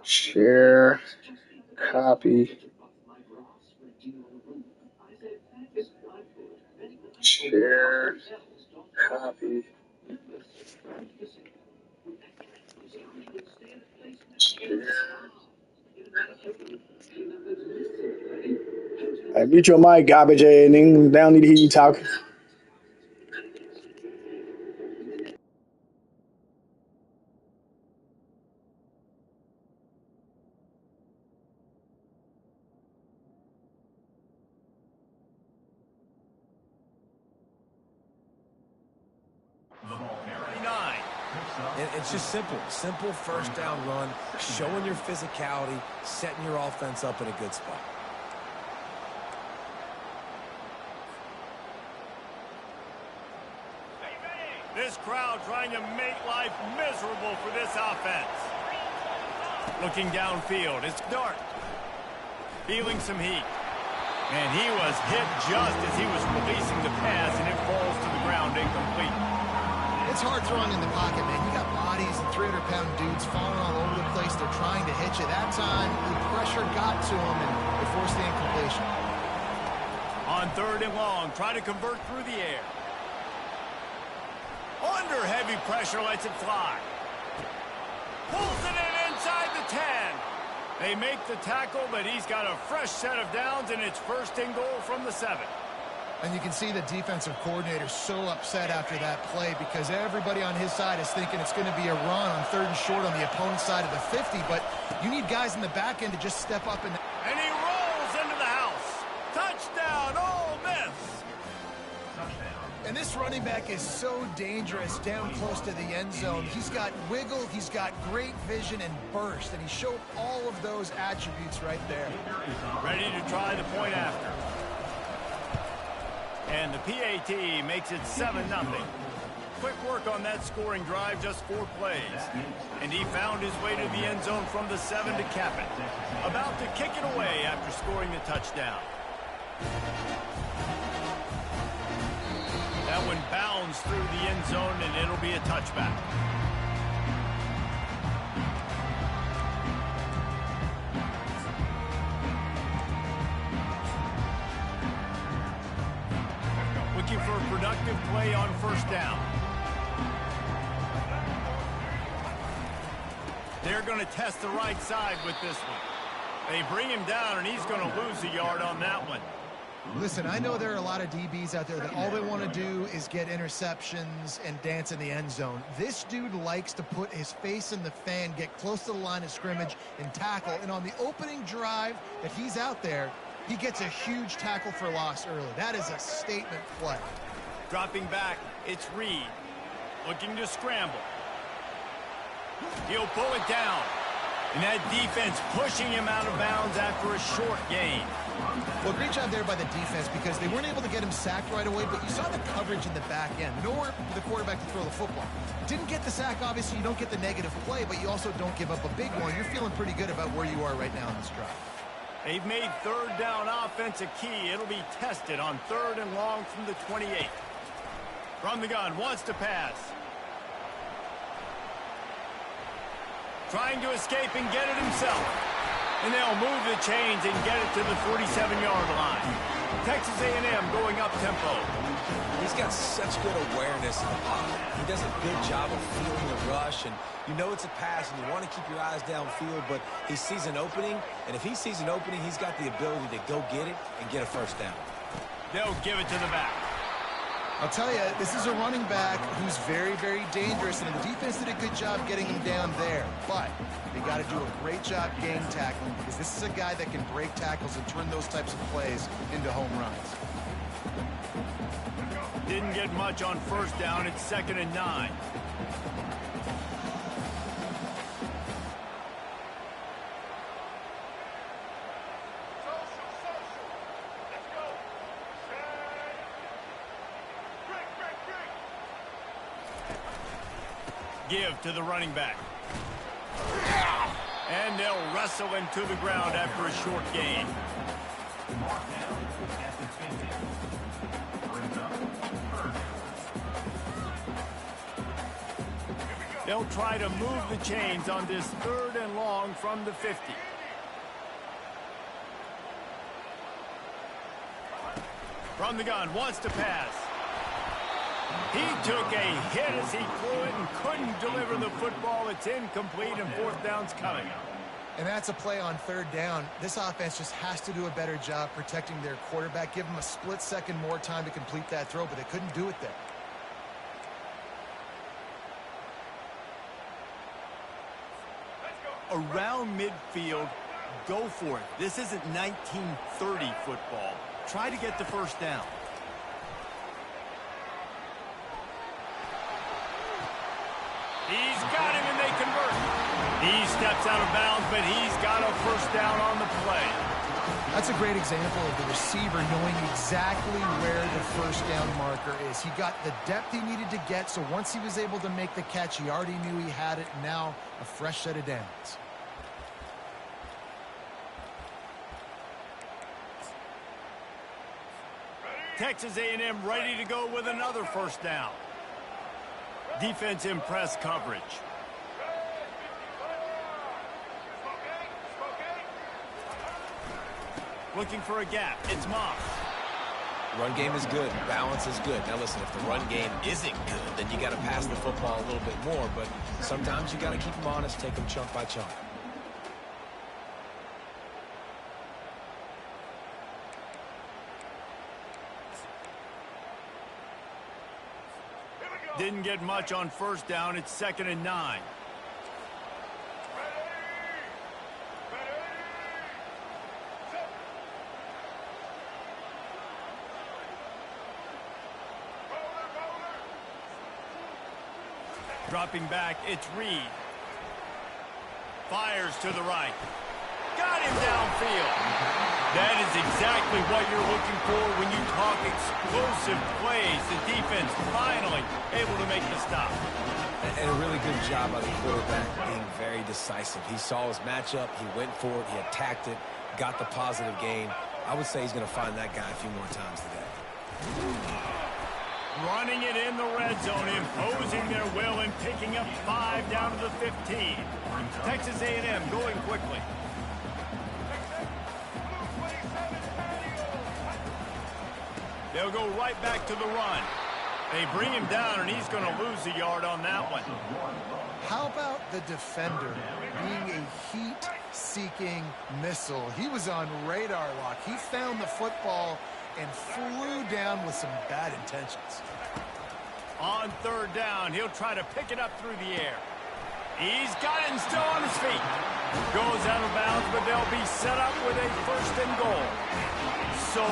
Share, copy, share, copy, share. Hey, mute your mic, garbage ass nigga. They don't need to hear you talking. It's just simple. Simple first down run, showing your physicality, setting your offense up in a good spot. This crowd trying to make life miserable for this offense. Looking downfield, it's dark. Feeling some heat. And he was hit just as he was releasing the pass, and it falls to the ground incomplete. It's hard throwing in the pocket, man. You got bodies and 300-pound dudes falling all over the place. They're trying to hit you. That time, the pressure got to him, and it forced the incompletion. On 3rd and long, try to convert through the air. Under heavy pressure, lets it fly. Pulls it in inside the 10. They make the tackle, but he's got a fresh set of downs, and it's 1st and goal from the 7. And you can see the defensive coordinator so upset after that play because everybody on his side is thinking it's going to be a run on 3rd and short on the opponent's side of the 50, but you need guys in the back end to just step up. And he rolls into the house. Touchdown, Ole Miss. And this running back is so dangerous down close to the end zone. He's got wiggle, he's got great vision and burst, and he showed all of those attributes right there. Ready to try the point after. And the PAT makes it 7-0. Quick work on that scoring drive, just 4 plays. And he found his way to the end zone from the 7 to cap it. About to kick it away after scoring the touchdown. That one bounds through the end zone, and it'll be a touchback. Looking for a productive play on 1st down. They're going to test the right side with this one. They bring him down, and he's going to lose a yard on that one. Listen, I know there are a lot of DBs out there that all they want to do is get interceptions and dance in the end zone. This dude likes to put his face in the fan, get close to the line of scrimmage, and tackle. And on the opening drive that he's out there, he gets a huge tackle for loss early. That is a statement play. Dropping back, it's Reed. Looking to scramble. He'll pull it down. And that defense pushing him out of bounds after a short gain. Well, great job there by the defense because they weren't able to get him sacked right away, but you saw the coverage in the back end. Nowhere for the quarterback to throw the football. Didn't get the sack, obviously. You don't get the negative play, but you also don't give up a big one. You're feeling pretty good about where you are right now in this drive. They've made 3rd down offense a key. It'll be tested on 3rd and long from the 28. From the gun, wants to pass. Trying to escape and get it himself. And they'll move the chains and get it to the 47-yard line. Texas A&M going up tempo. He's got such good awareness in the pocket. He does a good job of feeling the rush, and you know it's a pass, and you want to keep your eyes downfield, but he sees an opening, and if he sees an opening, he's got the ability to go get it and get a 1st down. They'll give it to the back. I'll tell you, this is a running back who's very, very dangerous, and the defense did a good job getting him down there. But they got to do a great job gang tackling because this is a guy that can break tackles and turn those types of plays into home runs. Didn't get much on 1st down. It's 2nd and 9. Give to the running back. And they'll wrestle him to the ground after a short gain. They'll try to move the chains on this 3rd and long from the 50. From the gun, wants to pass. He took a hit as he threw it and couldn't deliver the football. It's incomplete, and 4th down's coming. And that's a play on 3rd down. This offense just has to do a better job protecting their quarterback. Give them a split second more time to complete that throw, but they couldn't do it there. Around midfield, go for it. This isn't 1930 football. Try to get the 1st down. He's got him, and they convert. He steps out of bounds, but he's got a 1st down on the play. That's a great example of the receiver knowing exactly where the 1st down marker is. He got the depth he needed to get, so once he was able to make the catch, he already knew he had it. Now a fresh set of downs. Texas A&M ready to go with another 1st down. Defense in press coverage. Looking for a gap. It's Moss. Run game is good. Balance is good. Now listen, if the run game isn't good, then you got to pass the football a little bit more. But sometimes you got to keep them honest, take them chunk by chunk. Didn't get much on 1st down. It's 2nd and 9. Dropping back, it's Reed. Fires to the right. Got him downfield. That is exactly what you're looking for when you talk explosive plays. The defense finally able to make the stop. And a really good job by the quarterback being very decisive. He saw his matchup, he went for it, he attacked it, got the positive gain. I would say he's going to find that guy a few more times today. Running it in the red zone, imposing their will and picking up 5 down to the 15. Texas A&M going quickly. They'll go right back to the run. They bring him down, and he's going to lose a yard on that one. How about the defender being a heat-seeking missile? He was on radar lock. He found the football and flew down with some bad intentions. On 3rd down, he'll try to pick it up through the air. He's got it and still on his feet. Goes out of bounds, but they'll be set up with a 1st and goal. So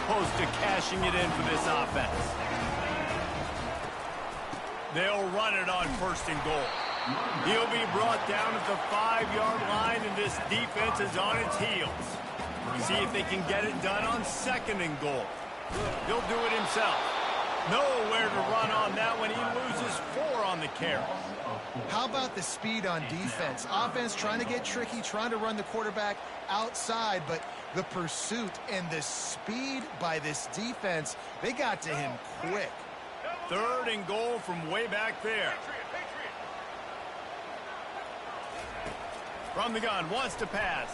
close to cashing it in for this offense. They'll run it on 1st and goal. He'll be brought down at the 5-yard line, and this defense is on its heels. See if they can get it done on 2nd and goal. He'll do it himself. Nowhere to run on that one. He loses 4 on the carry. How about the speed on defense? Offense trying to get tricky, trying to run the quarterback outside, but the pursuit and the speed by this defense, they got to him quick. 3rd and goal from way back there. From the gun, wants to pass.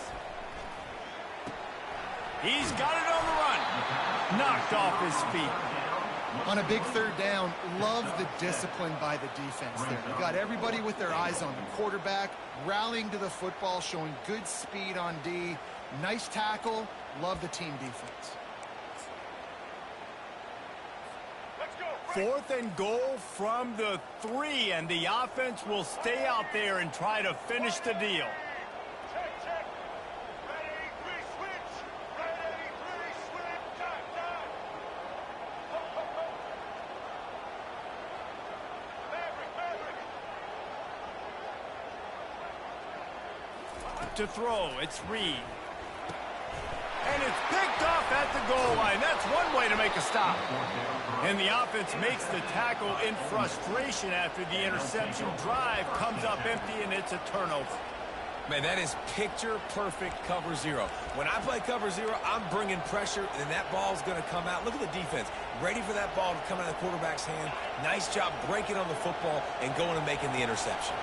He's got it on the run. Knocked off his feet. On a big 3rd down, love the discipline by the defense there. You got everybody with their eyes on the quarterback, rallying to the football, showing good speed on D. Nice tackle. Love the team defense. 4th and goal from the 3, and the offense will stay out there and try to finish the deal. To throw, it's Reed. And it's picked off at the goal line. That's one way to make a stop. And the offense makes the tackle in frustration after the interception. Drive comes up empty, and it's a turnover. Man, that is picture-perfect cover zero. When I play cover zero, I'm bringing pressure, and that ball's going to come out. Look at the defense. Ready for that ball to come out of the quarterback's hand. Nice job breaking on the football and going and making the interception.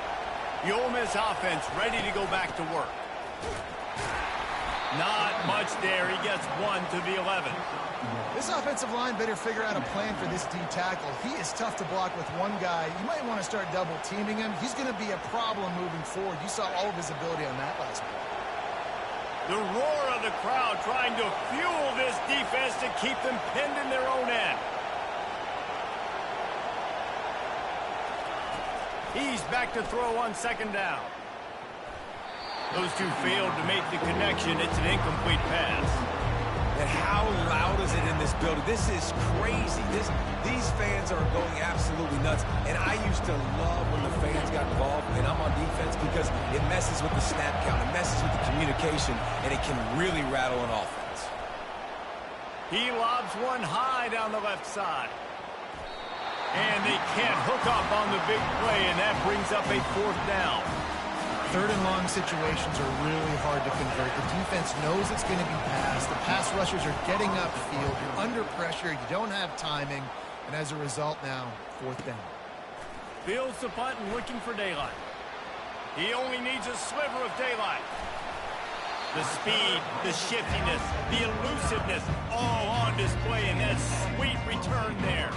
The Ole Miss offense ready to go back to work. Not much there. He gets 1 to the 11. This offensive line better figure out a plan for this D tackle. He is tough to block with one guy. You might want to start double teaming him. He's going to be a problem moving forward. You saw all of his ability on that last play. The roar of the crowd trying to fuel this defense to keep them pinned in their own end. He's back to throw on second down. Those two failed to make the connection. It's an incomplete pass. And how loud is it in this building? This is crazy. These fans are going absolutely nuts. And I used to love when the fans got involved, and I'm on defense, because it messes with the snap count. It messes with the communication, and it can really rattle an offense. He lobs one high down the left side. And they can't hook up on the big play, and that brings up a fourth down. Third and long situations are really hard to convert. The defense knows it's going to be passed. The pass rushers are getting upfield. You're under pressure. You don't have timing. And as a result now, fourth down. Fields the punt and looking for daylight. He only needs a sliver of daylight. The speed, the shiftiness, the elusiveness, all on display in that sweet return there.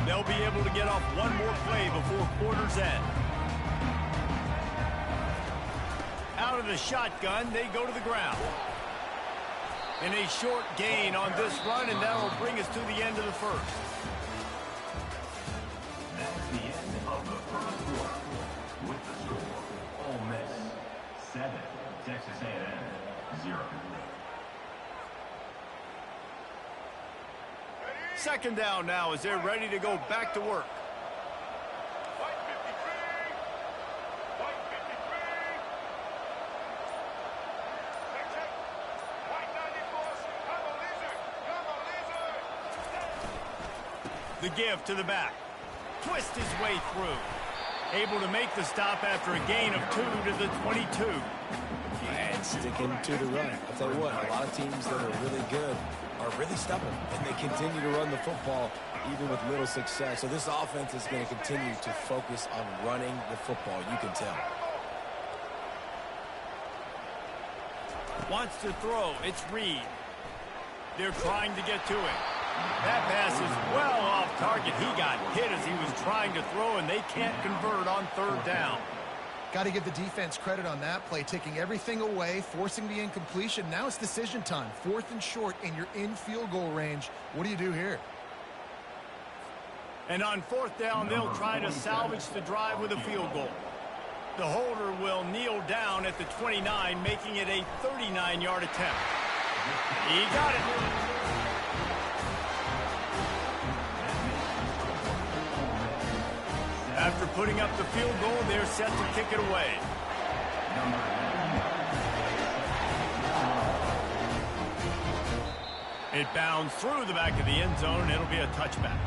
They'll be able to get off one more play before quarter's end. Out of the shotgun, they go to the ground. And a short gain on this run, and that will bring us to the end of the first. That's the end of the first quarter. With the score, Ole Miss 7, Texas A&M 0. Second down now as they're ready to go back to work. The give to the back. Twist his way through. Able to make the stop after a gain of 2 to the 22. And sticking to the run. I'll tell you what, a lot of teams that are really good are really stubborn, and they continue to run the football even with little success. So this offense is going to continue to focus on running the football. You can tell. Wants to throw. It's Reed. They're trying to get to him. That pass is well off target. He got hit as he was trying to throw, and they can't convert on third down. Got to give the defense credit on that play, taking everything away, forcing the incompletion. Now it's decision time. Fourth and short, and you're in field goal range. What do you do here? And on fourth down, they'll try to salvage the drive with a field goal. The holder will kneel down at the 29, making it a 39-yard attempt. He got it. After putting up the field goal, they're set to kick it away. It bounds through the back of the end zone, and it'll be a touchback.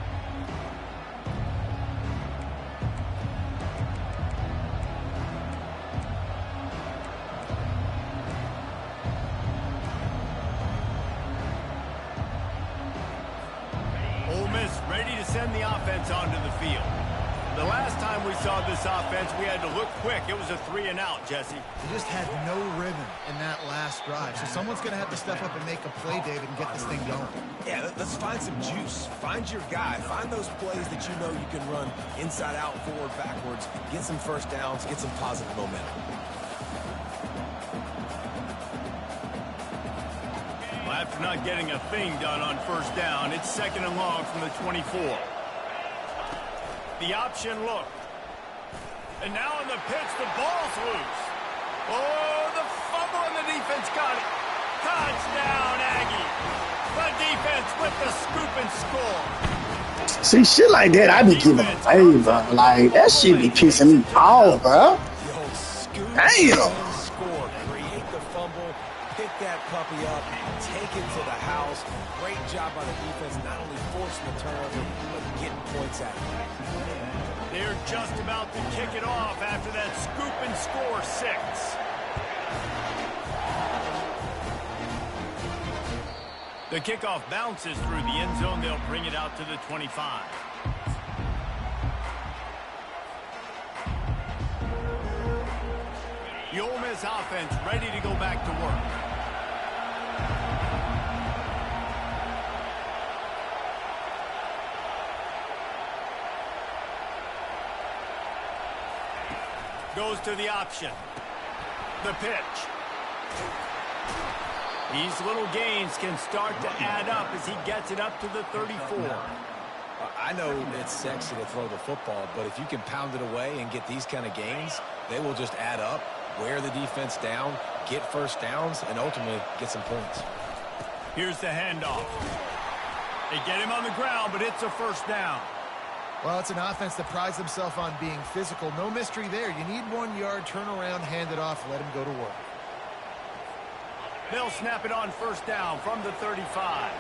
Ole Miss ready to send the offense onto the field. The last time we saw this offense, we had to look quick. It was a 3-and-out, Jesse. They just had no rhythm in that last drive. So someone's going to have to step up and make a play, David, and get this thing going. Yeah, let's find some juice. Find your guy. Find those plays that you know you can run inside out, forward, backwards. Get some first downs. Get some positive momentum. Well, after not getting a thing done on first down, it's second and long from the 24. The option look. And now in the pitch, the ball's loose. Oh, the fumble, and the defense got it. Touchdown, Aggie. The defense with the scoop and score. See, shit like that, I be giving a favor. Like, that shit be pissing me off, bro. Scoop Damn. and score. Create the fumble. Pick that puppy up. Take it to the house. Great job by the defense, not only forcing the turnover, but getting points out of it. They're just about to kick it off after that scoop and score 6. The kickoff bounces through the end zone. They'll bring it out to the 25. The Ole Miss offense ready to go back to work. Goes to the option. The pitch. These little gains can start to add up as he gets it up to the 34. I know it's sexy to throw the football, but if you can pound it away and get these kind of gains, they will just add up, wear the defense down, get first downs, and ultimately get some points. Here's the handoff. They get him on the ground, but it's a first down. Well, it's an offense that prides themselves on being physical. No mystery there. You need 1 yard, turn around, hand it off, let him go to work. They'll snap it on first down from the 35.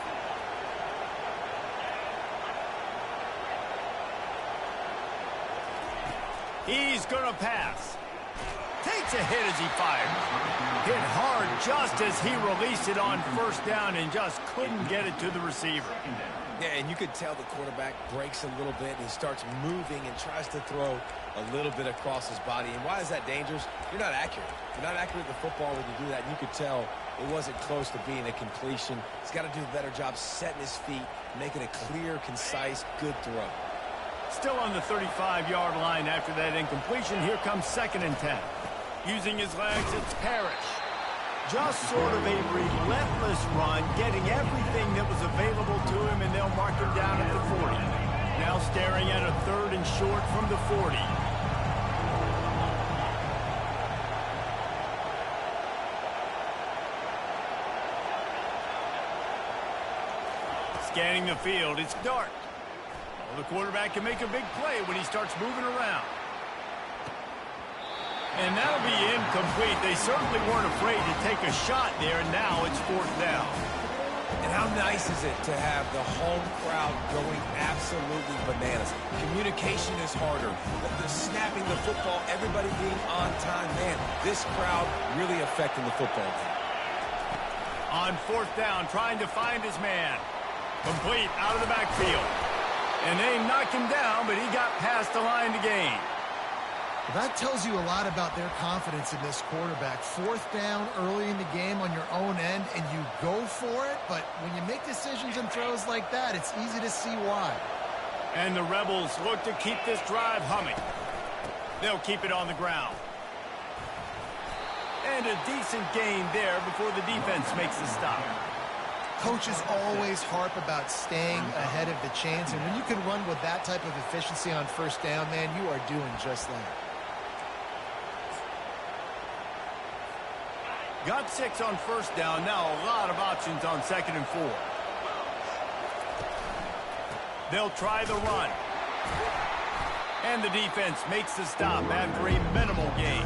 He's going to pass. Takes a hit as he fires. Hit hard just as he released it on first down and just couldn't get it to the receiver. Yeah, and you could tell the quarterback breaks a little bit and he starts moving and tries to throw a little bit across his body. And why is that dangerous? You're not accurate. You're not accurate with the football when you do that. And you could tell it wasn't close to being a completion. He's got to do a better job setting his feet, making a clear, concise, good throw. Still on the 35-yard line after that incompletion. Here comes 2nd and 10. Using his legs, it's Parrish. Just sort of a relentless run, getting everything that was available to him, and they'll mark him down at the 40. Now staring at a 3rd and short from the 40. Scanning the field, it's Dart. Well, the quarterback can make a big play when he starts moving around. And that'll be incomplete. They certainly weren't afraid to take a shot there, and now it's 4th down. And how nice is it to have the home crowd going absolutely bananas? Communication is harder. The snapping the football, everybody being on time. Man, this crowd really affecting the football game. On 4th down, trying to find his man. Complete out of the backfield. And they knocked him down, but he got past the line to gain. Well, that tells you a lot about their confidence in this quarterback. 4th down early in the game on your own end, and you go for it. But when you make decisions and throws like that, it's easy to see why. And the Rebels look to keep this drive humming. They'll keep it on the ground. And a decent gain there before the defense makes the stop. Coaches always harp about staying ahead of the chains, and when you can run with that type of efficiency on 1st down, man, you are doing just that. Got 6 on 1st down. Now a lot of options on 2nd and 4. They'll try the run. And the defense makes the stop after a minimal gain.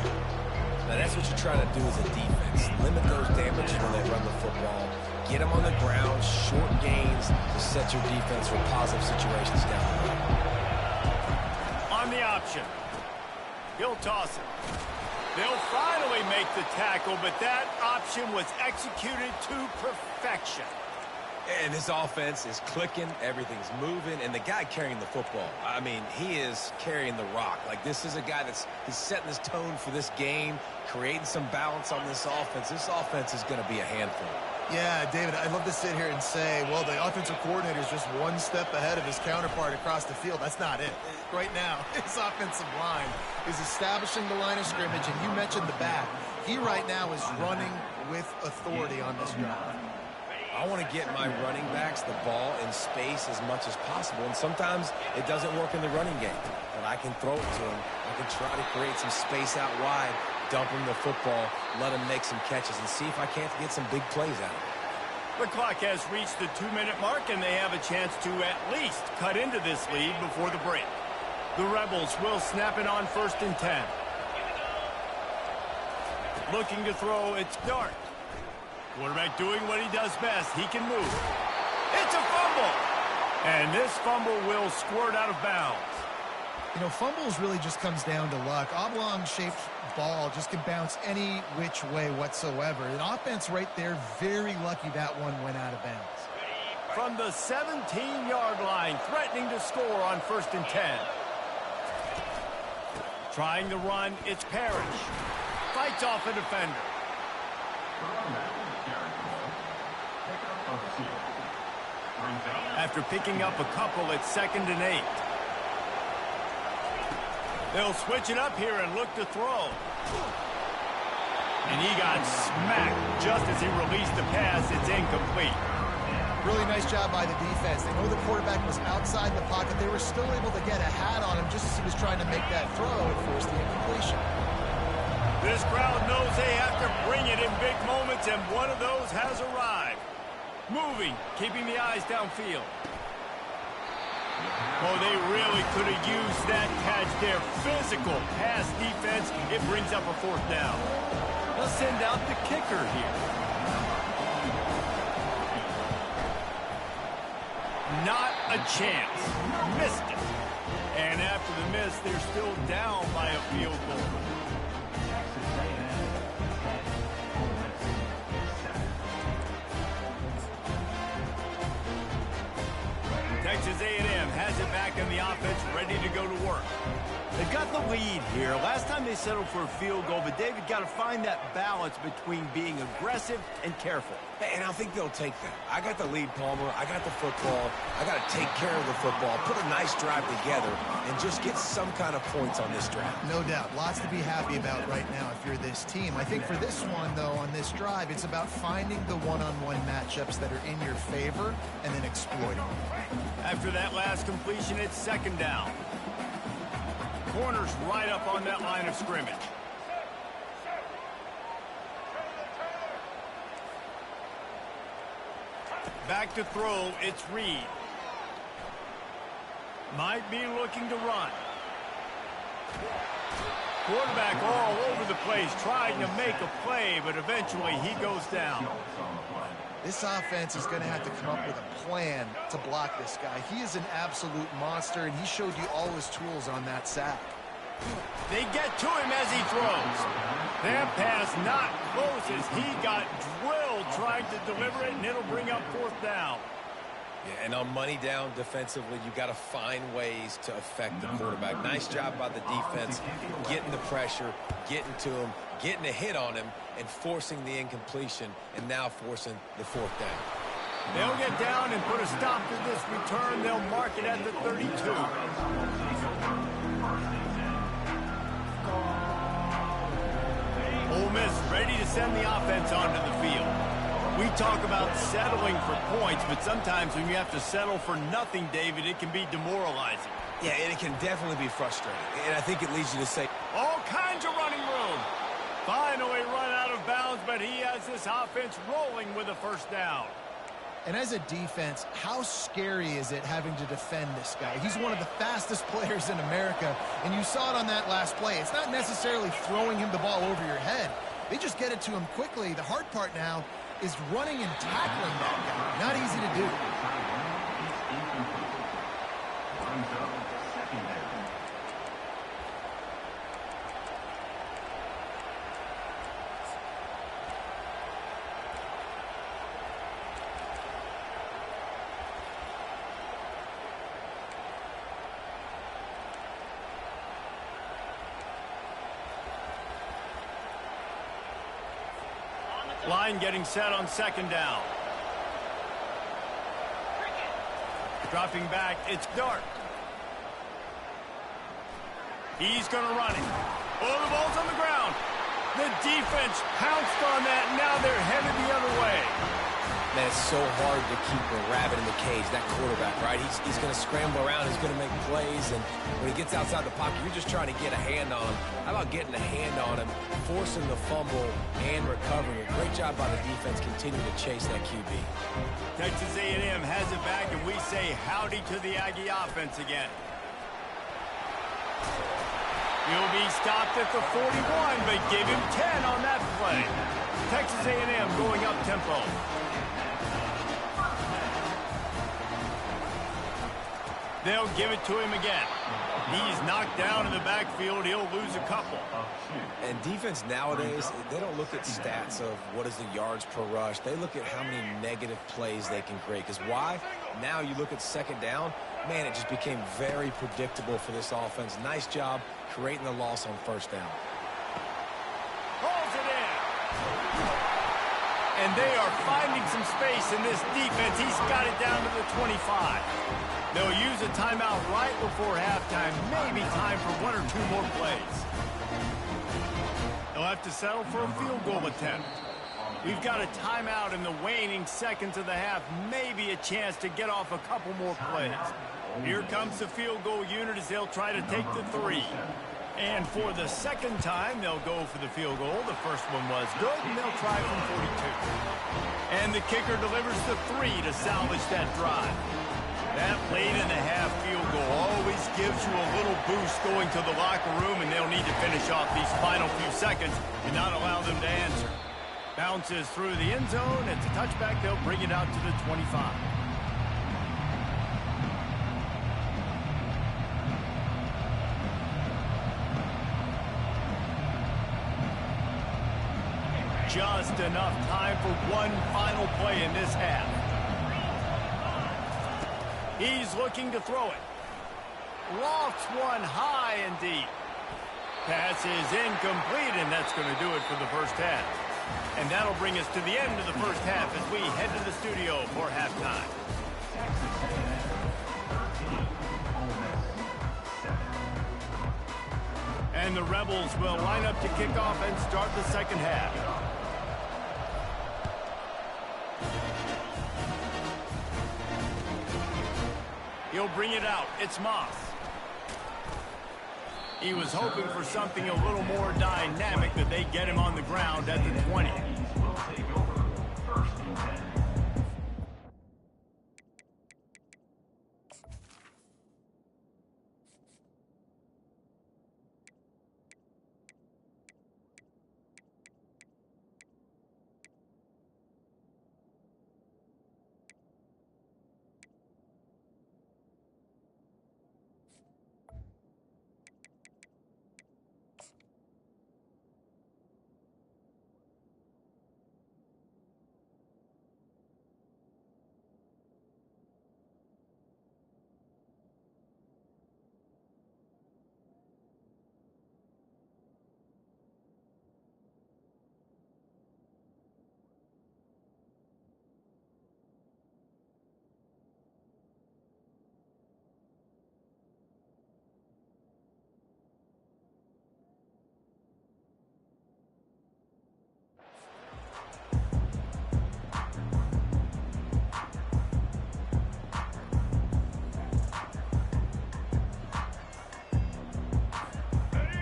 Now that's what you try to do as a defense. Limit those damages when they run the football. Get them on the ground, short gains to set your defense for positive situations down the road. On the option. He'll toss it. They'll finally make the tackle, but that option was executed to perfection. And this offense is clicking, everything's moving, and the guy carrying the football, I mean, he is carrying the rock. Like, this is a guy he's setting his tone for this game, creating some balance on this offense. This offense is going to be a handful. Yeah, David, I'd love to sit here and say, well, the offensive coordinator is just one step ahead of his counterpart across the field. That's not it. Right now, his offensive line is establishing the line of scrimmage, and you mentioned the back. He right now is running with authority on this drive. I want to get my running backs the ball in space as much as possible, and sometimes it doesn't work in the running game. But I can throw it to him. I can try to create some space out wide, dump him the football, let him make some catches, and see if I can't get some big plays out of it. The clock has reached the 2-minute mark, and they have a chance to at least cut into this lead before the break. The Rebels will snap it on 1st and 10. Looking to throw, it's Dart. Quarterback doing what he does best. He can move. It's a fumble. And this fumble will squirt out of bounds. You know, fumbles really just comes down to luck. Oblong-shaped ball just can bounce any which way whatsoever. An offense right there, very lucky that one went out of bounds. From the 17-yard line, threatening to score on 1st and 10. Trying to run, it's Parrish. Fights off a defender. After picking up a couple, it's 2nd and 8. They'll switch it up here and look to throw. And he got smacked just as he released the pass. It's incomplete. Really nice job by the defense. They know the quarterback was outside the pocket. They were still able to get a hat on him just as he was trying to make that throw and force the incompletion. This crowd knows they have to bring it in big moments, and one of those has arrived. Moving, keeping the eyes downfield. Oh, they really could have used that catch there. Physical pass defense. It brings up a 4th down. They'll send out the kicker here. Not a chance. Missed it. And after the miss, they're still down by a field goal. Texas A&M has it back in the offense, ready to go to work. They've got the lead here. Last time they settled for a field goal, but David got to find that balance between being aggressive and careful. And I think they'll take that. I got the lead, Palmer. I got the football. I got to take care of the football, put a nice drive together, and just get some kind of points on this drive. No doubt. Lots to be happy about right now if you're this team. I think for this one, though, on this drive, it's about finding the one-on-one matchups that are in your favor and then exploiting them. After that last completion, it's 2nd down. Corner's right up on that line of scrimmage. Back to throw, it's Reed. Might be looking to run. Quarterback all over the place, trying to make a play, but eventually he goes down. This offense is going to have to come up with a plan to block this guy. He is an absolute monster, and he showed you all his tools on that sack. They get to him as he throws. That pass not close as he got drilled trying to deliver it, and it'll bring up 4th down. Yeah, and on money down defensively, you got to find ways to affect the quarterback. Nice job by the defense, getting the pressure, getting to him, getting a hit on him, and forcing the incompletion, and now forcing the 4th down. They'll get down and put a stop to this return. They'll mark it at the 32. Ole Miss ready to send the offense onto the field. We talk about settling for points, but sometimes when you have to settle for nothing, David, it can be demoralizing. Yeah, and it can definitely be frustrating. And I think it leads you to say, all kinds of running room. Finally run out of bounds, but he has this offense rolling with a 1st down. And as a defense, how scary is it having to defend this guy? He's one of the fastest players in America, and you saw it on that last play. It's not necessarily throwing him the ball over your head. They just get it to him quickly. The hard part now is running and tackling that guy. Not easy to do. Line getting set on 2nd down. Dropping back, it's Dart. He's going to run it. Oh, the ball's on the ground. The defense pounced on that, and now they're headed the other way. man, it's so hard to keep a rabbit in the cage, that quarterback, right? He's going to scramble around, he's going to make plays, and when he gets outside the pocket, you're just trying to get a hand on him. How about getting a hand on him, forcing the fumble, and recovering? A great job by the defense, continue to chase that QB. Texas A&M has it back, and we say howdy to the Aggie offense again. He'll be stopped at the 41, but give him 10 on that play. Texas A&M going up tempo. They'll give it to him again. He's knocked down in the backfield. He'll lose a couple. And defense nowadays, they don't look at stats of what is the yards per rush. They look at how many negative plays they can create. Because why? Now you look at second down, man, it just became very predictable for this offense. Nice job creating the loss on first down. Pulls it in. And they are finding some space in this defense. He's got it down to the 25. They'll use a timeout right before halftime. Maybe time for one or two more plays. They'll have to settle for a field goal attempt. We've got a timeout in the waning seconds of the half. Maybe a chance to get off a couple more plays. Here comes the field goal unit as they'll try to take the 3. And for the second time, they'll go for the field goal. The first one was good, and they'll try from 42. And the kicker delivers the 3 to salvage that drive. That late-in-the-half field goal always gives you a little boost going to the locker room, and they'll need to finish off these final few seconds and not allow them to answer. Bounces through the end zone. It's a touchback. They'll bring it out to the 25. Just enough time for one final play in this half. He's looking to throw it. Lofts one high and deep. Pass is incomplete, and that's going to do it for the first half. And that'll bring us to the end of the first half as we head to the studio for halftime. And the Rebels will line up to kick off and start the second half. He'll bring it out. It's Moss. He was hoping for something a little more dynamic, that they get him on the ground at the 20.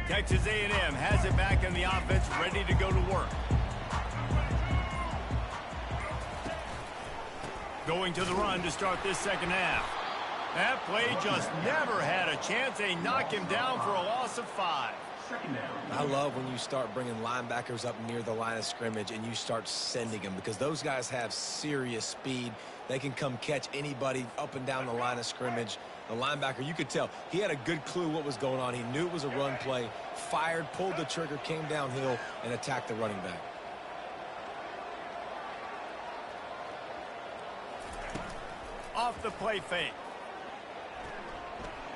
Texas A&M has it back in the offense, ready to go to work. Going to the run to start this second half. That play just never had a chance. They knock him down for a loss of 5. I love when you start bringing linebackers up near the line of scrimmage and you start sending them, because those guys have serious speed. They can come catch anybody up and down the line of scrimmage. The linebacker, you could tell, he had a good clue what was going on. He knew it was a run play, fired, pulled the trigger, came downhill, and attacked the running back. Off the play fake.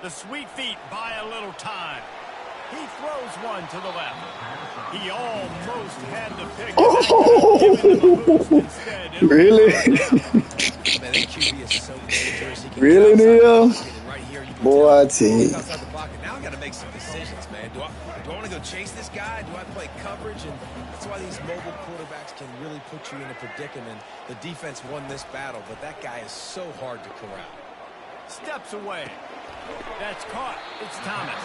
The sweet feet buy a little time. He throws one to the left. He almost had the pick. Instead, really? Man, that QB is so dangerous. Really, Neil? Right here, boy, I tell you. Outside the pocket. Now I got to make some decisions, man. Do I want to go chase this guy? Do I play coverage? And that's why these mobile quarterbacks can really put you in a predicament. The defense won this battle, but that guy is so hard to corral. Steps away. That's caught. It's Thomas.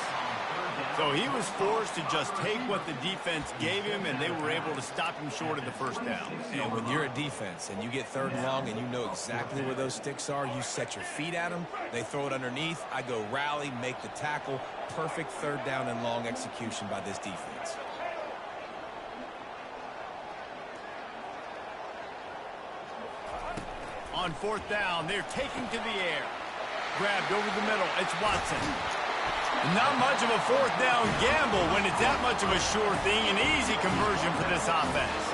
So he was forced to just take what the defense gave him, and they were able to stop him short of the first down. And when you're a defense and you get 3rd and long and you know exactly where those sticks are, you set your feet at them, they throw it underneath, I go rally, make the tackle. Perfect 3rd down and long execution by this defense. On fourth down, they're taking to the air. Grabbed over the middle. It's Watson. Not much of a fourth down gamble when it's that much of a sure thing. An easy conversion for this offense.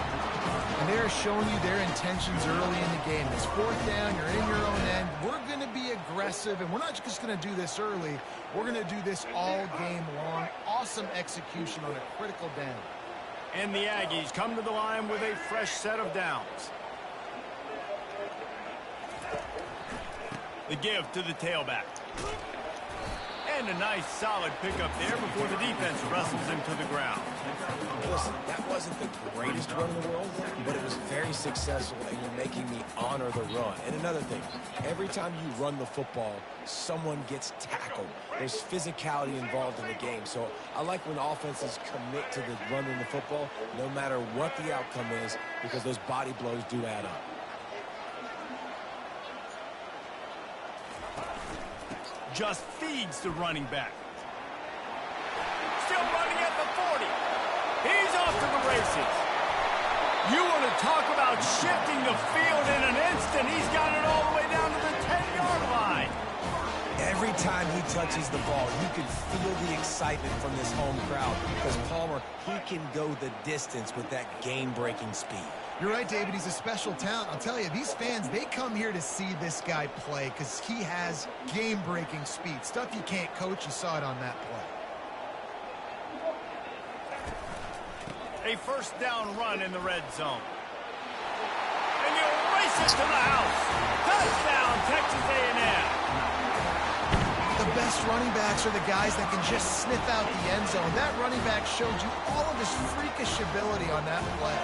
And they're showing you their intentions early in the game. It's fourth down, you're in your own end. We're going to be aggressive, and we're not just going to do this early. We're going to do this all game long. Awesome execution on a critical down. And the Aggies come to the line with a fresh set of downs. The give to the tailback. And a nice solid pickup there before the defense wrestles him to the ground. Listen, that wasn't the greatest run in the world, but it was very successful, and you're making me honor the run. And another thing, every time you run the football, someone gets tackled. There's physicality involved in the game. So I like when offenses commit to the running the football, no matter what the outcome is, because those body blows do add up. Just feeds the running back. Still running at the 40. He's off to the races. You want to talk about shifting the field in an instant. He's got it all the way down to the 10-yard line. Every time he touches the ball, you can feel the excitement from this home crowd because Palmer, he can go the distance with that game-breaking speed. You're right, David. He's a special talent. I'll tell you, these fans, they come here to see this guy play because he has game-breaking speed. Stuff you can't coach. You saw it on that play. A first down run in the red zone. And he'll race it to the house. Touchdown, Texas A&M. The best running backs are the guys that can just sniff out the end zone. That running back showed you all of his freakish ability on that play.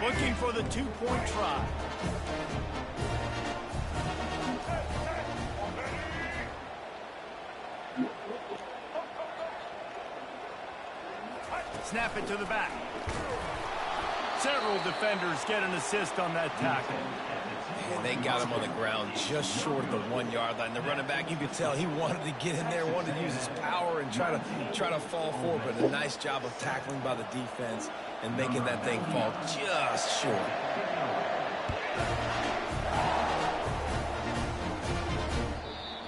Looking for the two-point try. Snap it to the back. Several defenders get an assist on that tackle. And they got him on the ground just short of the 1-yard line. The running back, you could tell he wanted to get in there, wanted to use his power and try to fall forward, but a nice job of tackling by the defense and making that thing fall just short.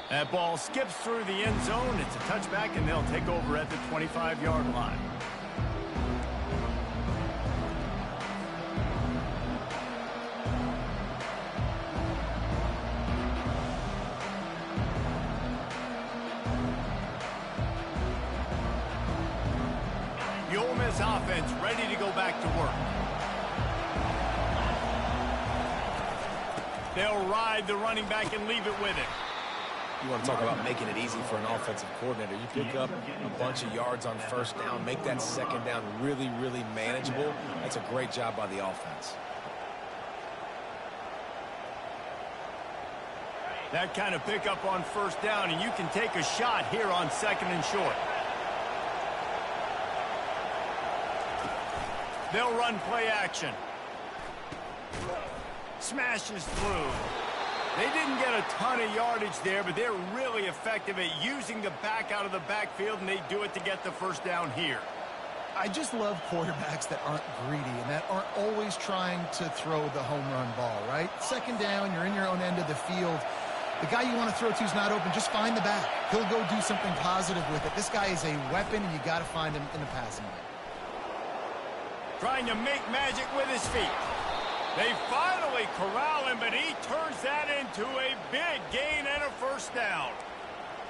That ball skips through the end zone. It's a touchback, and they'll take over at the 25-yard line. The Ole Miss offense ready to go back to work. They'll ride the running back and leave it with it. You want to talk about making it easy for an offensive coordinator. You pick up a bunch of yards on first down, make that second down really, really manageable. That's a great job by the offense. That kind of pickup on first down, and you can take a shot here on second and short. They'll run play action. Smashes through. They didn't get a ton of yardage there, but they're really effective at using the back out of the backfield, and they do it to get the first down here. I just love quarterbacks that aren't greedy and that aren't always trying to throw the home run ball, right? Second down, you're in your own end of the field. The guy you want to throw to is not open. Just find the back. He'll go do something positive with it. This guy is a weapon, and you got to find him in the passing game. Trying to make magic with his feet. They finally corral him, but he turns that into a big gain and a first down.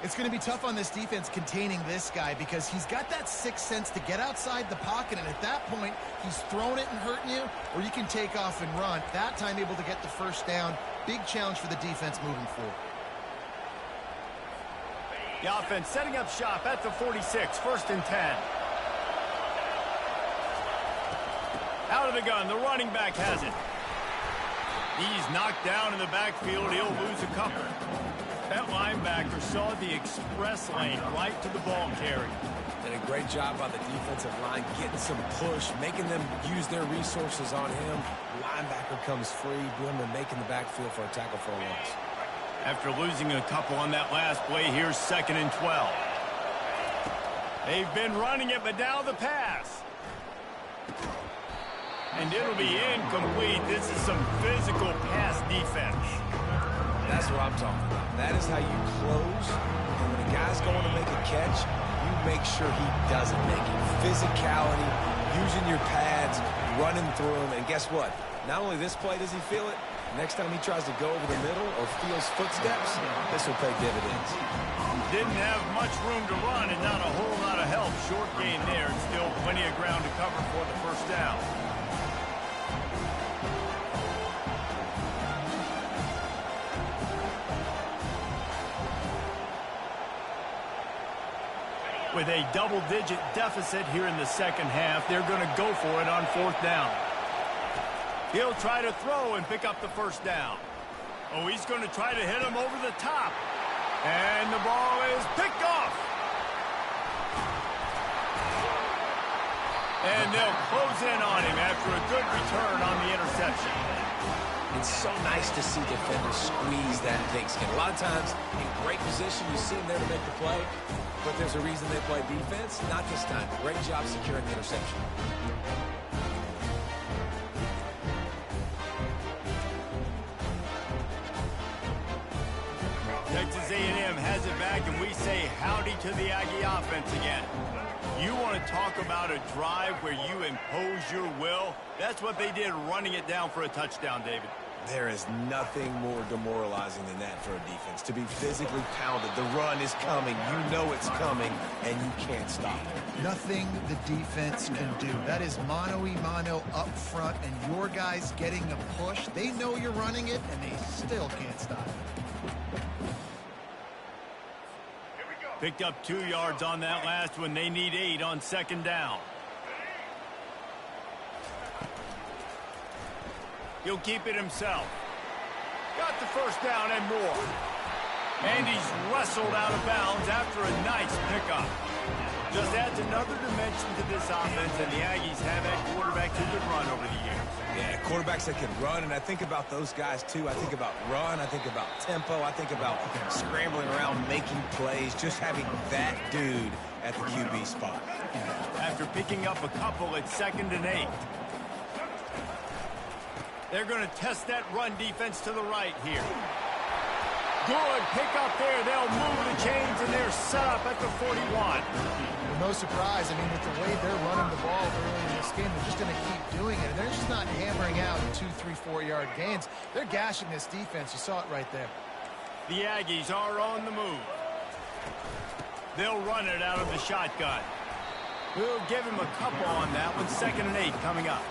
It's going to be tough on this defense containing this guy because he's got that sixth sense to get outside the pocket, and at that point, he's throwing it and hurting you, or you can take off and run. That time able to get the first down. Big challenge for the defense moving forward. The offense setting up shop at the 46, first and 10. Out of the gun, the running back has it. He's knocked down in the backfield. He'll lose a couple. That linebacker saw the express lane right to the ball carrier. Did a great job by the defensive line, getting some push, making them use their resources on him. Linebacker comes free, boom, and making the backfield for a tackle for a loss. After losing a couple on that last play, here's 2nd and 12. They've been running it, but now the pass. And it'll be incomplete. This is some physical pass defense. That's what I'm talking about. That is how you close. And when a guy's going to make a catch, you make sure he doesn't make it. Physicality, using your pads, running through them. And guess what? Not only this play does he feel it, next time he tries to go over the middle or feels footsteps, this will pay dividends. Didn't have much room to run and not a whole lot of help. Short gain there and still plenty of ground to cover for the first down. With a double-digit deficit here in the second half, they're going to go for it on 4th down. He'll try to throw and pick up the first down. Oh, he's going to try to hit him over the top. And the ball is picked off. And they'll close in on him after a good return on the interception. It's so nice to see defenders squeeze that pigskin. A lot of times, in great position, you see them there to make the play, but there's a reason they play defense. Not this time. Great job securing the interception. Texas A&M has it back, and we say howdy to the Aggie offense again. You want to talk about a drive where you impose your will? That's what they did running it down for a touchdown, David. There is nothing more demoralizing than that for a defense. To be physically pounded. The run is coming. You know it's coming, and you can't stop it. Nothing the defense can do. That is mano-a-mano up front, and your guys getting a push. They know you're running it, and they still can't stop it. Picked up 2 yards on that last one. They need 8 on 2nd down. He'll keep it himself. Got the first down and more. And he's wrestled out of bounds after a nice pickup. Just adds another dimension to this offense, and the Aggies have had quarterbacks who can run over the years. Yeah, quarterbacks that can run, and I think about those guys too. I think about run, I think about tempo, I think about scrambling around, making plays, just having that dude at the QB spot. After picking up a couple at 2nd and 8. They're going to test that run defense to the right here. Good pick up there. They'll move the chains, and they're set up at the 41. No surprise. I mean, with the way they're running the ball early in this game, they're just going to keep doing it. And they're just not hammering out 2, 3, 4-yard gains. They're gashing this defense. You saw it right there. The Aggies are on the move. They'll run it out of the shotgun. We'll give him a couple on that one. 2nd and 8 coming up.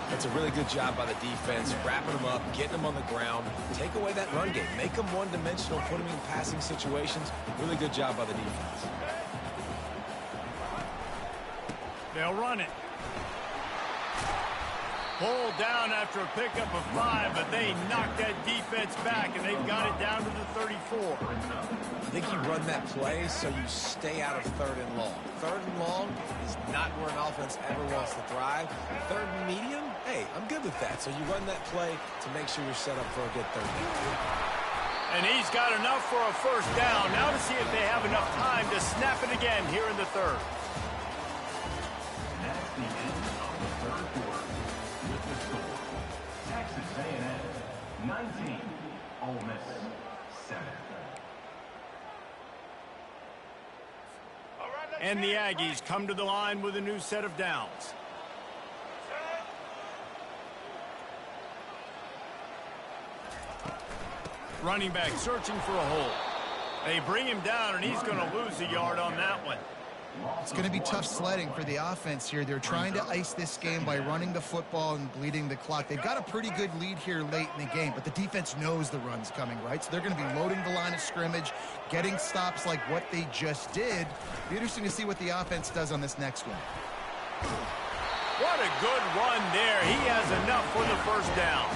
That's a really good job by the defense, wrapping them up, getting them on the ground. Take away that run game. Make them one-dimensional, put them in passing situations. Really good job by the defense. They'll run it. Pulled down after a pickup of 5, but they knocked that defense back, and they've got it down to the 34. I think you run that play so you stay out of 3rd and long. 3rd and long is not where an offense ever wants to thrive. 3rd and medium, hey, I'm good with that. So you run that play to make sure you're set up for a good 3rd down. And he's got enough for a first down. Now to see if they have enough time to snap it again here in the 3rd. That's the end of the 3rd quarter. With the score, Texas A&M 19, Ole Miss 7. And the Aggies come to the line with a new set of downs. Running back searching for a hole. They bring him down, and he's going to lose a yard on that one. It's going to be tough sledding for the offense here. They're trying to ice this game by running the football and bleeding the clock. They've got a pretty good lead here late in the game, but the defense knows the run's coming, right? So they're going to be loading the line of scrimmage, getting stops like what they just did. Be interesting to see what the offense does on this next one. What a good run there. He has enough for the first down.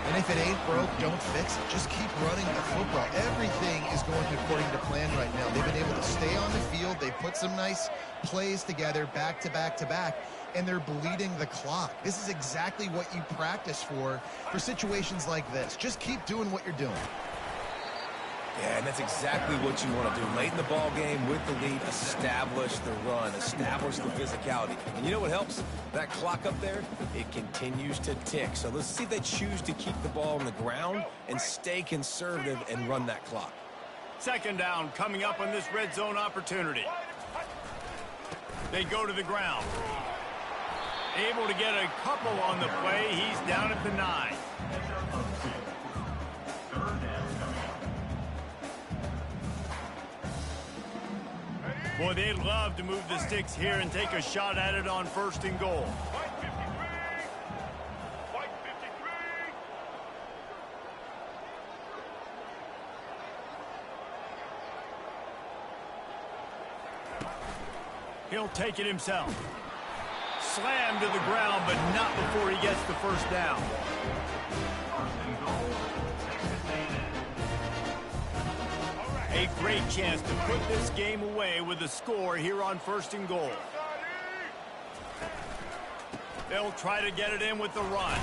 And if it ain't broke, don't fix it. Just keep running the football. Everything is going according to plan right now. They've been able to stay on the field. They put some nice plays together back to back to back, and they're bleeding the clock. This is exactly what you practice for situations like this. Just keep doing what you're doing. Yeah, and that's exactly what you want to do. Late in the ball game with the lead, establish the run, establish the physicality. And you know what helps? That clock up there, it continues to tick. So let's see if they choose to keep the ball on the ground and stay conservative and run that clock. Second down coming up on this red zone opportunity. They go to the ground. Able to get a couple on the play. He's down at the 9. Boy, they'd love to move the sticks here and take a shot at it on 1st and goal. He'll take it himself. Slammed to the ground, but not before he gets the first down. A great chance to put this game away with a score here on 1st and goal. They'll try to get it in with the run.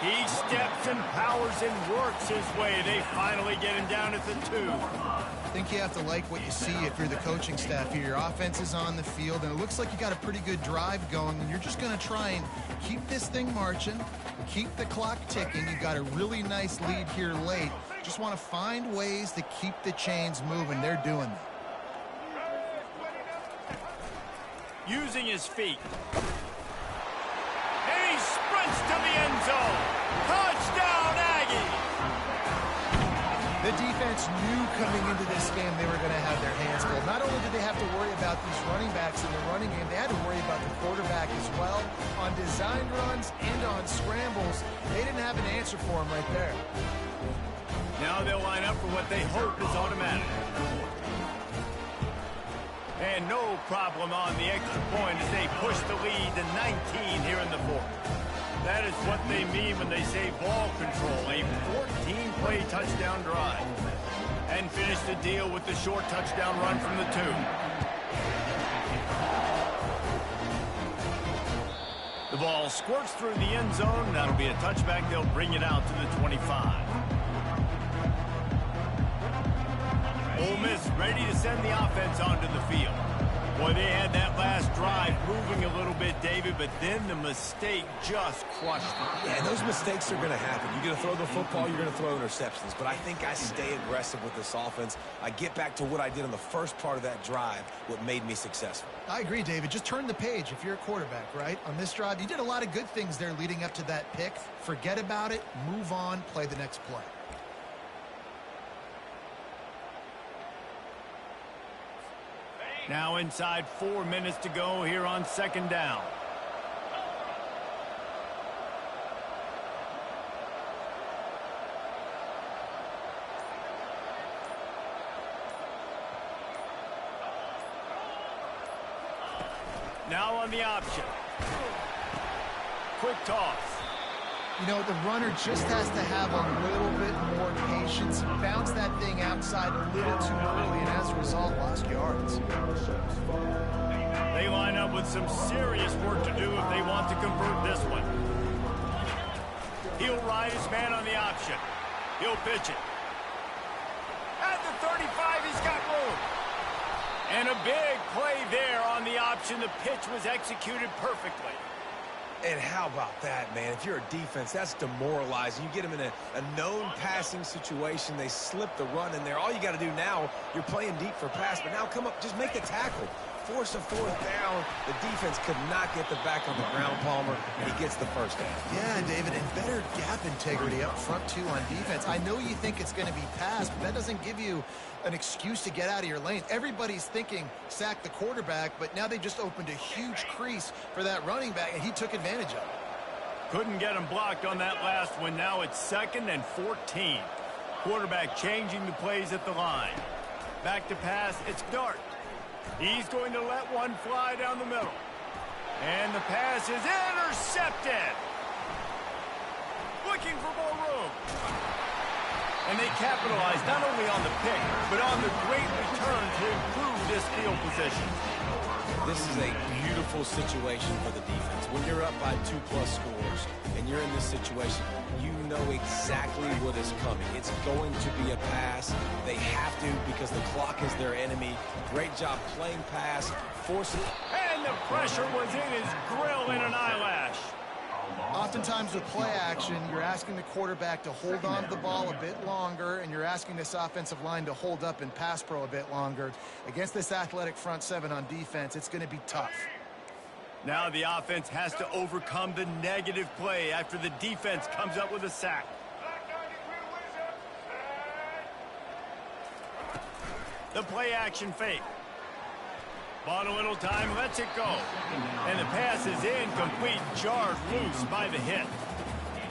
He steps and powers and works his way. They finally get him down at the 2. I think you have to like what you see if you're the coaching staff here. Your offense is on the field, and it looks like you got a pretty good drive going, and you're just going to try and keep this thing marching, keep the clock ticking. You've got a really nice lead here late. Just want to find ways to keep the chains moving. They're doing that. Using his feet. And he sprints to the end zone. Touchdown, Aggie! The defense knew coming into this game they were going to have their hands full. Not only did they have to worry about these running backs in the running game, they had to worry about the quarterback as well. On designed runs and on scrambles, they didn't have an answer for him right there. Now they'll line up for what they hope is automatic. And no problem on the extra point as they push the lead to 19 here in the 4th. That is what they mean when they say ball control, a 14-play touchdown drive. And finish the deal with the short touchdown run from the 2. The ball squirts through the end zone. That'll be a touchback. They'll bring it out to the 25. Ole Miss ready to send the offense onto the field. Boy, they had that last drive moving a little bit, David, but then the mistake just crushed them. Yeah, and those mistakes are going to happen. You're going to throw the football, you're going to throw interceptions. But I think I stay aggressive with this offense. I get back to what I did on the first part of that drive, what made me successful. I agree, David. Just turn the page if you're a quarterback, right? On this drive, you did a lot of good things there leading up to that pick. Forget about it, move on, play the next play. Now inside 4 minutes to go here on 2nd down. Now on the option. Quick toss. You know, the runner just has to have a little bit more patience. Bounce that thing outside a little too early, and as a result, lost yards. They line up with some serious work to do if they want to convert this one. He'll ride his man on the option. He'll pitch it. At the 35, he's got room. And a big play there on the option. The pitch was executed perfectly. And how about that, man? If you're a defense, that's demoralizing. You get them in a known passing situation. They slip the run in there. All you got to do now, you're playing deep for pass, but now come up, just make the tackle. Force a 4th down. The defense could not get the back on the ground, Palmer, and he gets the first down. Yeah, David, and better gap integrity up front, too, on defense. I know you think it's going to be passed, but that doesn't give you an excuse to get out of your lane. Everybody's thinking sack the quarterback, but now they just opened a huge crease for that running back, and he took advantage of it. Couldn't get him blocked on that last one. Now it's 2nd and 14. Quarterback changing the plays at the line. Back to pass, it's Dart. He's going to let one fly down the middle. And the pass is intercepted. Looking for more room. And they capitalized not only on the pick, but on the great return to improve this field position. This is a beautiful situation for the defense. When you're up by 2+ scores and you're in this situation, you know exactly what is coming. It's going to be a pass. They have to because the clock is their enemy. Great job playing pass, forcing. And the pressure was in his grill in an eyelash. Oftentimes with play action, you're asking the quarterback to hold on to the ball a bit longer, and you're asking this offensive line to hold up in pass pro a bit longer. Against this athletic front seven on defense, it's going to be tough. Now the offense has to overcome the negative play after the defense comes up with a sack. The play action fake. Bought a little time, lets it go. And the pass is incomplete, jarred loose by the hit.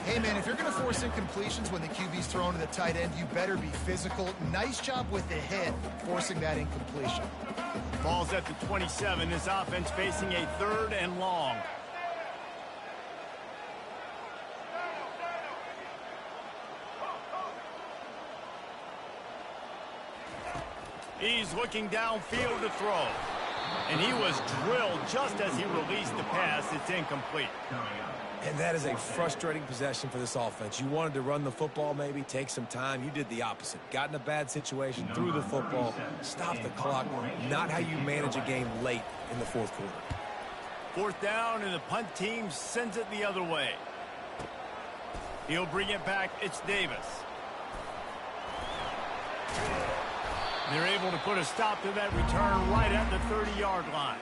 Hey, man, if you're going to force incompletions when the QB's thrown to the tight end, you better be physical. Nice job with the hit, forcing that incompletion. Ball's at the 27. This offense facing a 3rd and long. He's looking downfield to throw. And he was drilled just as he released the pass. It's incomplete. And that is a frustrating possession for this offense. You wanted to run the football, maybe take some time. You did the opposite. Got in a bad situation, threw the football, stopped the clock. Not how you manage a game late in the 4th quarter. 4th down, and the punt team sends it the other way. He'll bring it back. It's Davis. They're able to put a stop to that return right at the 30-yard line.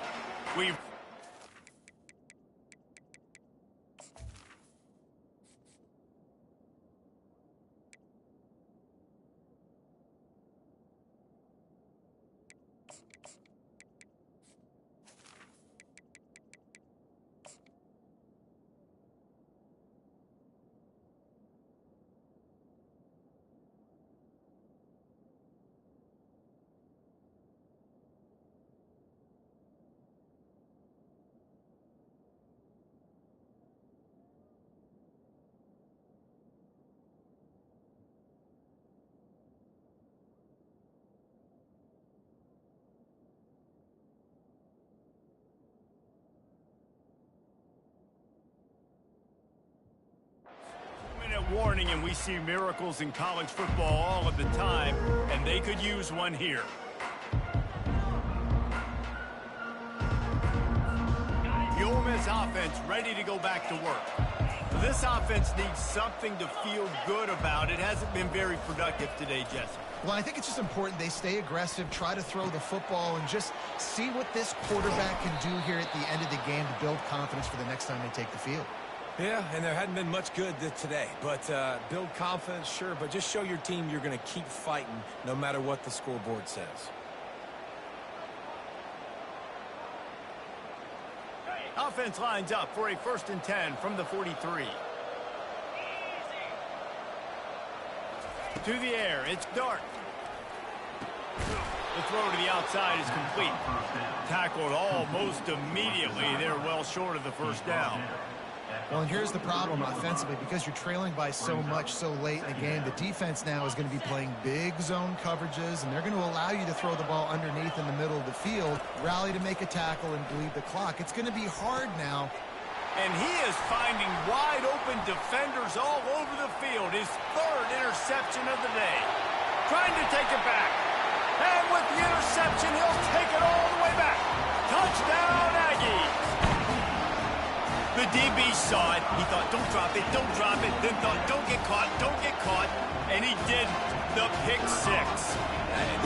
Warning, and we see miracles in college football all of the time, and they could use one here. The Ole Miss offense ready to go back to work. This offense needs something to feel good about. It hasn't been very productive today, Jesse. Well, I think it's just important they stay aggressive, try to throw the football, and just see what this quarterback can do here at the end of the game to build confidence for the next time they take the field. Yeah, and there hadn't been much good today. But build confidence, sure, but just show your team you're going to keep fighting no matter what the scoreboard says. Offense lines up for a 1st and 10 from the 43. To the air, it's Dart. The throw to the outside is complete. Tackled almost immediately. They're well short of the 1st down. Well, and here's the problem offensively. Because you're trailing by so much so late in the game, the defense now is going to be playing big zone coverages, and they're going to allow you to throw the ball underneath in the middle of the field, rally to make a tackle, and bleed the clock. It's going to be hard now. And he is finding wide open defenders all over the field. His 3rd interception of the day. Trying to take it back. And with the interception, he'll take it all the way back. Touchdown, Aggies. The DB saw it. He thought, don't drop it, don't drop it. Then thought, don't get caught, don't get caught. And he did the pick 6.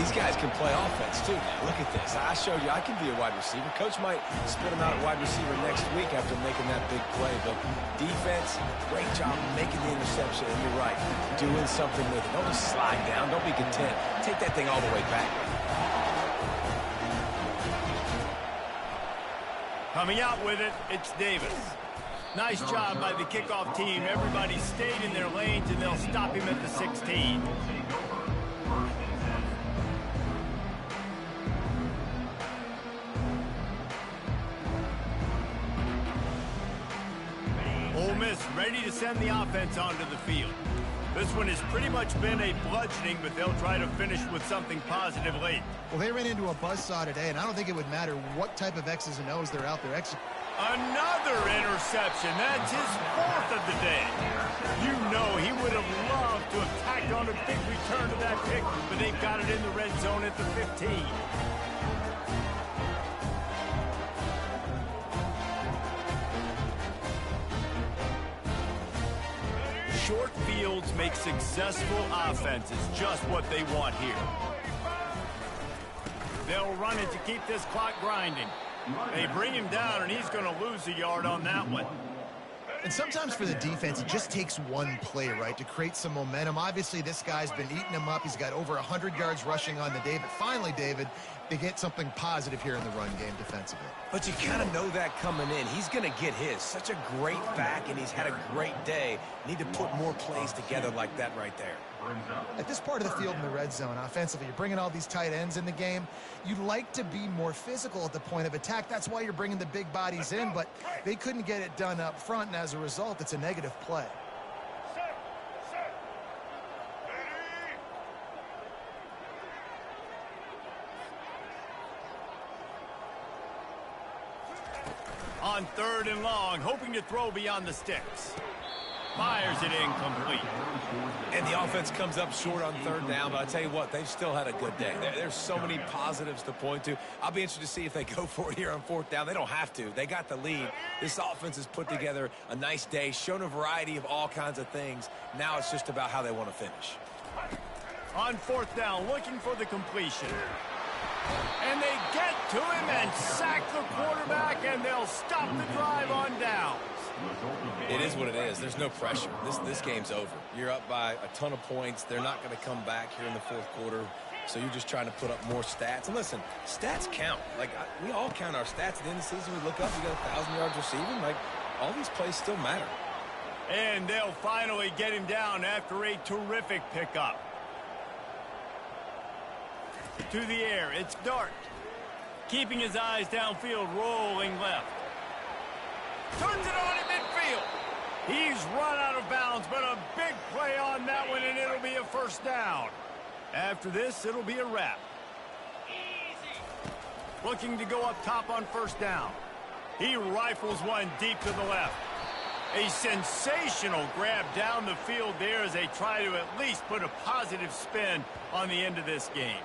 These guys can play offense, too. Look at this. I showed you I can be a wide receiver. Coach might split him out at wide receiver next week after making that big play. But defense, great job making the interception. And you're right, doing something with it. Don't just slide down. Don't be content. Take that thing all the way back. Coming out with it, it's Davis. Nice job by the kickoff team. Everybody stayed in their lanes, and they'll stop him at the 16. Ole Miss ready to send the offense onto the field. This one has pretty much been a bludgeoning, but they'll try to finish with something positive late. Well, they ran into a buzzsaw today, and I don't think it would matter what type of X's and O's they're out there executing. Another interception. That's his 4th of the day. You know he would have loved to have tacked on a big return to that pick, but they've got it in the red zone at the 15. Short fields make successful offenses just what they want here. They'll run it to keep this clock grinding. They bring him down, and he's going to lose a yard on that one. And sometimes for the defense, it just takes one play, right, to create some momentum. Obviously, this guy's been eating him up. He's got over 100 yards rushing on the day. But finally, David, they get something positive here in the run game defensively. But you kind of know that coming in. He's going to get his. Such a great back, and he's had a great day. Need to put more plays together like that right there. At this part of the field in the red zone, offensively, you're bringing all these tight ends in the game. You'd like to be more physical at the point of attack. That's why you're bringing the big bodies in, but they couldn't get it done up front, and as a result, it's a negative play. On 3rd and long, hoping to throw beyond the sticks. Fires it incomplete. And the offense comes up short on 3rd down, but I tell you what, they've still had a good day. There's so many positives to point to. I'll be interested to see if they go for it here on 4th down. They don't have to. They got the lead. This offense has put together a nice day, shown a variety of all kinds of things. Now it's just about how they want to finish. On 4th down, looking for the completion. And they get to him and sack the quarterback, and they'll stop the drive on downs. It is what it is. There's no pressure. This game's over. You're up by a ton of points. They're not going to come back here in the 4th quarter. So you're just trying to put up more stats. And listen, stats count. Like, we all count our stats. At the end of the season, we look up, you got 1,000 yards receiving. Like, all these plays still matter. And they'll finally get him down after a terrific pickup. To the air, it's Dart. Keeping his eyes downfield, rolling left. Turns it on in midfield. He's run out of bounds, but a big play on that one, and it'll be a 1st down. After this, it'll be a wrap. Looking to go up top on 1st down. He rifles one deep to the left. A sensational grab down the field there as they try to at least put a positive spin on the end of this game.